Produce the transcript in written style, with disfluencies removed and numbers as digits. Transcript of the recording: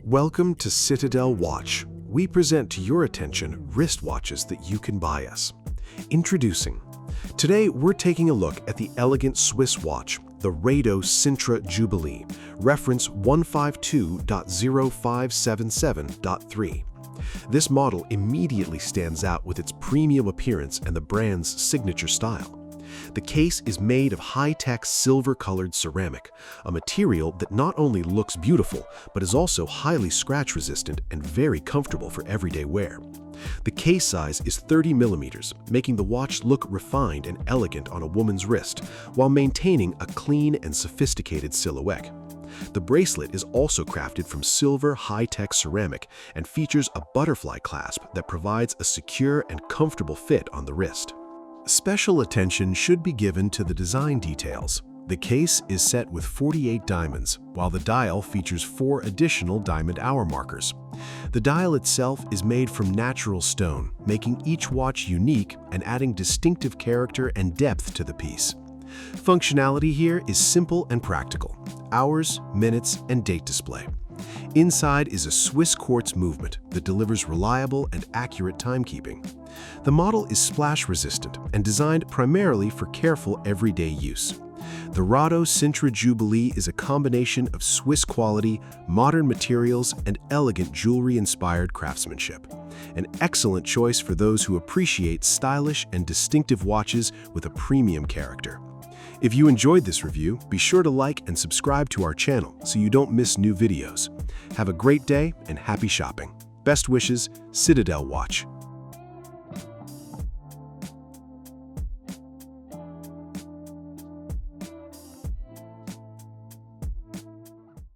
Welcome to Citadel Watch. We present to your attention wristwatches that you can buy us. Introducing. Today, we're taking a look at the elegant Swiss watch, the Rado Sintra Jubile, reference 152.0577.3. This model immediately stands out with its premium appearance and the brand's signature style. The case is made of high-tech silver-colored ceramic, a material that not only looks beautiful, but is also highly scratch-resistant and very comfortable for everyday wear. The case size is 30 millimeters, making the watch look refined and elegant on a woman's wrist, while maintaining a clean and sophisticated silhouette. The bracelet is also crafted from silver high-tech ceramic and features a butterfly clasp that provides a secure and comfortable fit on the wrist. Special attention should be given to the design details. The case is set with 48 diamonds, while the dial features 4 additional diamond hour markers. The dial itself is made from natural stone, making each watch unique and adding distinctive character and depth to the piece. Functionality here is simple and practical: hours, minutes, and date display. Inside is a Swiss quartz movement that delivers reliable and accurate timekeeping. The model is splash-resistant and designed primarily for careful everyday use. The Rado Sintra Jubile is a combination of Swiss quality, modern materials, and elegant jewelry-inspired craftsmanship. An excellent choice for those who appreciate stylish and distinctive watches with a premium character. If you enjoyed this review, be sure to like and subscribe to our channel so you don't miss new videos. Have a great day and happy shopping. Best wishes, Citadel Watch.